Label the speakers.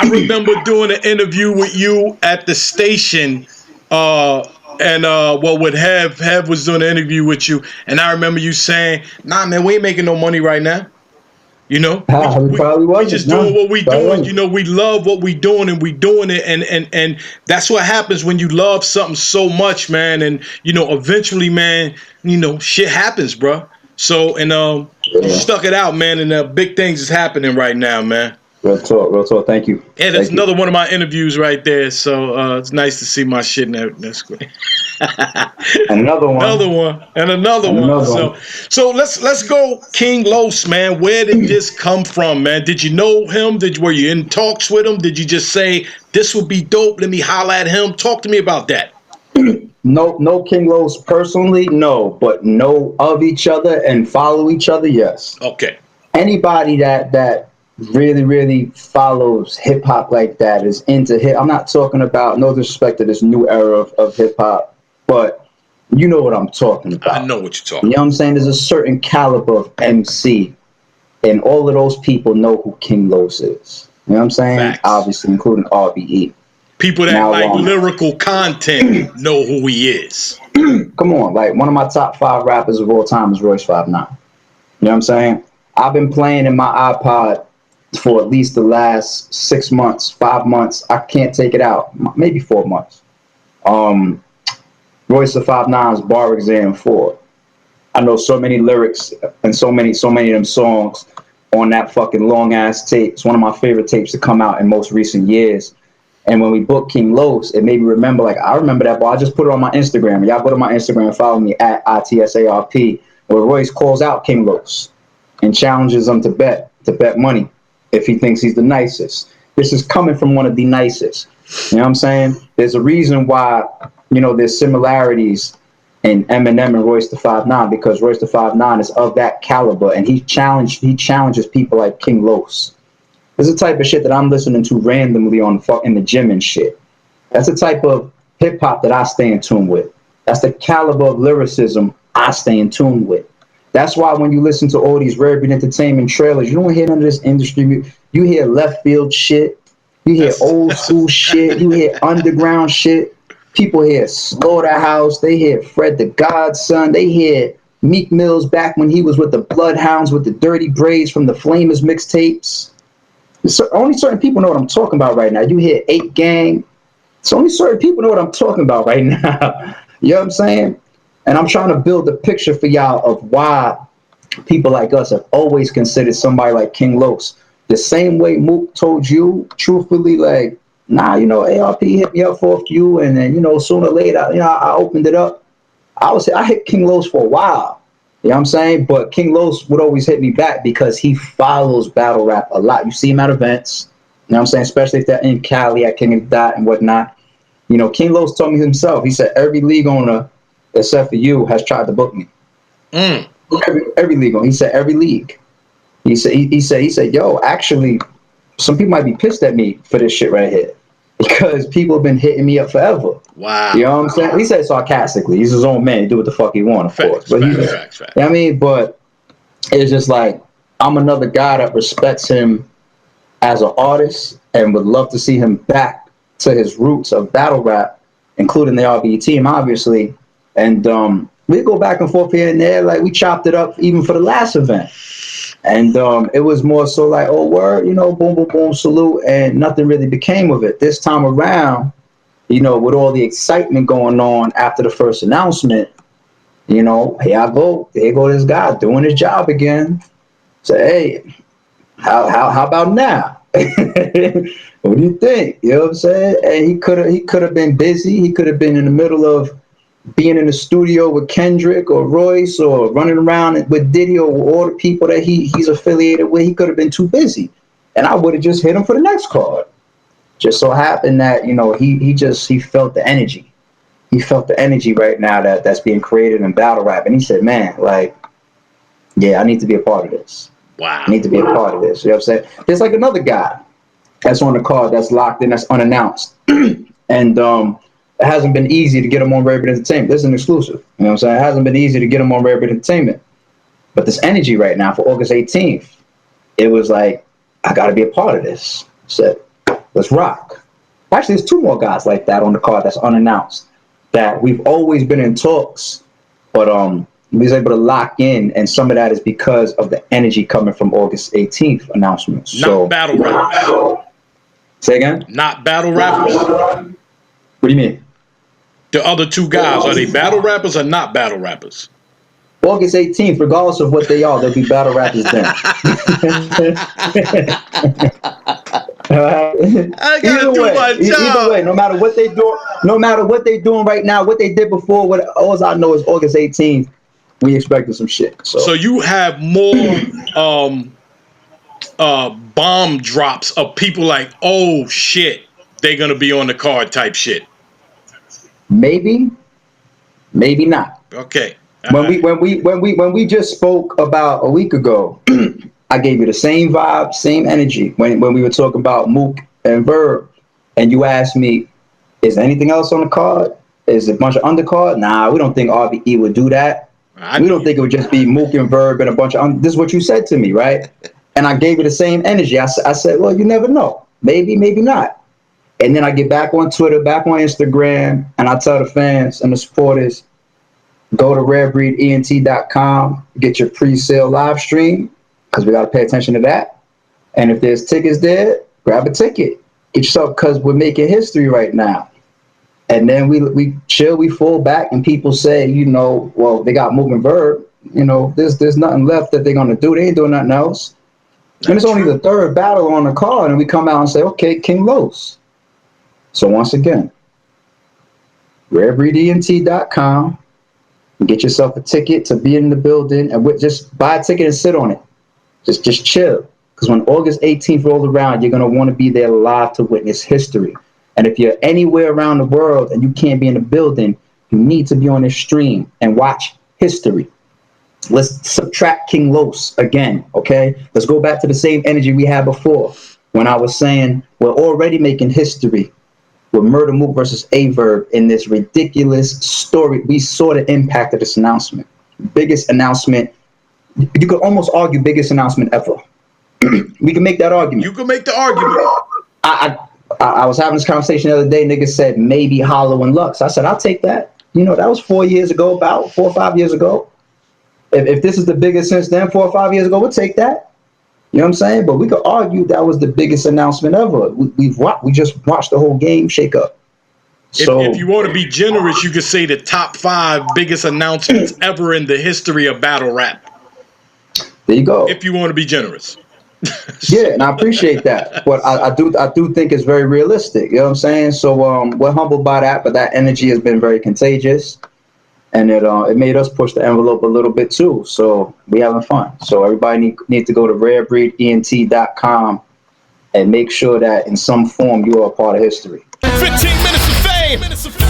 Speaker 1: I remember doing an interview with you at the station, and what would have was doing an interview with you, and I remember you saying, "Nah, man, we ain't making no money right now. You know, we
Speaker 2: We
Speaker 1: we
Speaker 2: probably
Speaker 1: we
Speaker 2: wasn't.
Speaker 1: just doing
Speaker 2: No,
Speaker 1: what we
Speaker 2: probably
Speaker 1: doing. You
Speaker 2: wasn't.
Speaker 1: know, we love what we doing, and we doing it, and that's what happens when you love something so much, man. And eventually, man, shit happens, bro. So, and you
Speaker 2: Yeah.
Speaker 1: stuck it out, man, and big things is happening right now, man.
Speaker 2: Real talk. Real talk. Thank you.
Speaker 1: Yeah, that's
Speaker 2: Thank you.
Speaker 1: another one of my interviews right there. So it's nice to see my shit in that screen.
Speaker 2: Another
Speaker 1: Another
Speaker 2: one.
Speaker 1: one and another one.
Speaker 2: Another
Speaker 1: So
Speaker 2: one.
Speaker 1: so let's go King Los, man. Where did this come from, man? Did you know him? Were you in talks with him? Did you just say this would be dope? Let me holler at him. Talk to me about that.
Speaker 2: No, no King Los personally, no, but know of each other and follow each other, yes.
Speaker 1: Okay.
Speaker 2: Anybody that really follows hip hop like that is into hip. I'm not talking about, no disrespect to this new era of hip hop, but you know what I'm talking
Speaker 1: I
Speaker 2: about.
Speaker 1: know what you're
Speaker 2: You
Speaker 1: talking
Speaker 2: know what I'm
Speaker 1: about.
Speaker 2: saying? There's a certain caliber of MC, and all of those people know who King Los is. You know what I'm saying?
Speaker 1: Facts.
Speaker 2: Obviously, including RBE.
Speaker 1: People that
Speaker 2: Now,
Speaker 1: like lyrical content know who he is.
Speaker 2: come on, like one of my top 5 rappers of all time is Royce 5'9". You know what I'm saying? I've been playing in my iPod for at least the last 6 months, 5 months. I can't take it out. Maybe 4 months. Um, Royce the 5'9's Bar Exam 4. I know so many lyrics and so many of them songs on that fucking long ass tape. It's one of my favorite tapes to come out in most recent years. And when we booked King Los, it made me remember, like, I remember that, boy. I just put it on my Instagram. Y'all go to my Instagram and follow me at ITSARP, where Royce calls out King Los and challenges him to bet money if he thinks he's the nicest. This is coming from one of the nicest. You know what I'm saying? There's a reason why, there's similarities in Eminem and Royce the 5'9", because Royce the 5'9" is of that caliber, and he challenges people like King Los. This is the type of shit that I'm listening to randomly in the gym and shit. That's the type of hip hop that I stay in tune with. That's the caliber of lyricism I stay in tune with. That's why when you listen to all these Rare Beat Entertainment trailers, you don't hear none of this industry. You hear left field shit. You hear
Speaker 1: That's
Speaker 2: old school shit. You hear underground shit. People hear Slaughterhouse. They hear Fred the Godson. They hear Meek Mills back when he was with the Bloodhounds with the dirty braids from the Flamers mixtapes. So only certain people know what I'm talking about right now. You hear 8 Gang. So only certain people know what I'm talking about right now. You know what I'm saying? And I'm trying to build a picture for y'all of why people like us have always considered somebody like King Los. The same way Mook told you, truthfully, like, nah, ARP hit me up for a few, and then, sooner or later, I opened it up. I hit King Los for a while. You know what I'm saying? But King Los would always hit me back because he follows battle rap a lot. You see him at events, you know what I'm saying? Especially if they're in Cali at King of the Dot and whatnot. King Los told me himself, he said, every league owner, except for you, has tried to book me.
Speaker 1: mm.
Speaker 2: Every league owner. He said, every league. He said, yo, actually, some people might be pissed at me for this shit right here because people have been hitting me up forever.
Speaker 1: Wow.
Speaker 2: You know what I'm saying? He said it sarcastically. He's his own man. He do what the fuck he want, of course. But
Speaker 1: Facts.
Speaker 2: you know what I mean? But it's just like, I'm another guy that respects him as an artist and would love to see him back to his roots of battle rap, including the RBE team, obviously. And we go back and forth here and there. Like, we chopped it up even for the last event. And it was more so like, oh, word, boom, boom, boom, salute. And nothing really became of it. This time around, with all the excitement going on after the first announcement, here I go. There go this guy doing his job again. So, hey, how about now? What do you think? You know what I'm saying? And he could have been busy. He could have been in the middle of being in the studio with Kendrick or Royce or running around with Diddy or all the people that he's affiliated with. He could have been too busy. And I would have just hit him for the next card. Just so happened that, he felt the energy. He felt the energy right now that's being created in battle rap. And he said, man, like, yeah, I need to be a part of this.
Speaker 1: Wow.
Speaker 2: I need to be a part of this. You know what I'm saying? There's like another guy that's on the card that's locked in, that's unannounced. And it hasn't been easy to get him on Rare Beat Entertainment. This is an exclusive. You know what I'm saying? It hasn't been easy to get him on Rare Beat Entertainment. But this energy right now for August 18th, it was like, I got to be a part of this. So let's rock. Actually, there's two more guys like that on the card that's unannounced that we've always been in talks, but we was able to lock in, and some of that is because of the energy coming from August 18th announcement.
Speaker 1: Not battle rappers.
Speaker 2: Say again?
Speaker 1: Not battle rappers.
Speaker 2: What do you mean?
Speaker 1: The other two guys, are they battle rappers or not battle rappers?
Speaker 2: August 18th, regardless of what they are, they'll be battle rappers then.
Speaker 1: I gotta do my job.
Speaker 2: Either way, no matter what they doing right now, what they did before, all I know is August 18th, we expecting some shit. So
Speaker 1: you have more bomb drops of people like, oh shit, they're gonna be on the card type shit.
Speaker 2: Maybe not.
Speaker 1: Okay.
Speaker 2: When we just spoke about a week ago, I gave you the same vibe, same energy when we were talking about Mook and Verb, and you asked me, is there anything else on the card? Is it a bunch of undercard? Nah, we don't think RBE would do that. We don't think it would just be Mook and Verb and a bunch of this is what you said to me, right? And I gave you the same energy. I said, well, you never know. Maybe not. And then I get back on Twitter, back on Instagram, and I tell the fans and the supporters, go to rarebreedent.com, get your pre-sale live stream, because we got to pay attention to that. And if there's tickets there, grab a ticket. Get yourself, because we're making history right now. And then we chill, we fall back, and people say, well, they got Moving Verb. There's nothing left that they're going to do. They ain't doing nothing else. And it's only the third battle on the card, and we come out and say, okay, King Los. So once again, rarebreedent.com. Get yourself a ticket to be in the building, and just buy a ticket and sit on it. Just chill. Because when August 18th rolls around, you're going to want to be there live to witness history. And if you're anywhere around the world and you can't be in the building, you need to be on this stream and watch history. Let's subtract King Los again, okay? Let's go back to the same energy we had before when I was saying we're already making history with Murder Mook versus Averb in this ridiculous story. We saw the impact of this announcement. Biggest announcement. You could almost argue biggest announcement ever. We can make that argument.
Speaker 1: You can make the argument.
Speaker 2: I was having this conversation the other day. Niggas said maybe Hollow and Lux. I said, I'll take that. That was 4 years ago, about 4 or 5 years ago. If this is the biggest since then, 4 or 5 years ago, we'll take that. You know what I'm saying? But we could argue that was the biggest announcement ever. We just watched the whole game shake up. So
Speaker 1: if you want to be generous, you could say the top 5 biggest announcements ever in the history of battle rap.
Speaker 2: There you go.
Speaker 1: If you want to be generous.
Speaker 2: Yeah, and I appreciate that. But I do think it's very realistic. You know what I'm saying? So we're humbled by that, but that energy has been very contagious. And it made us push the envelope a little bit too. So we having fun. So everybody need to go to rarebreedent.com and make sure that in some form you are a part of history.
Speaker 3: 15 minutes of fame.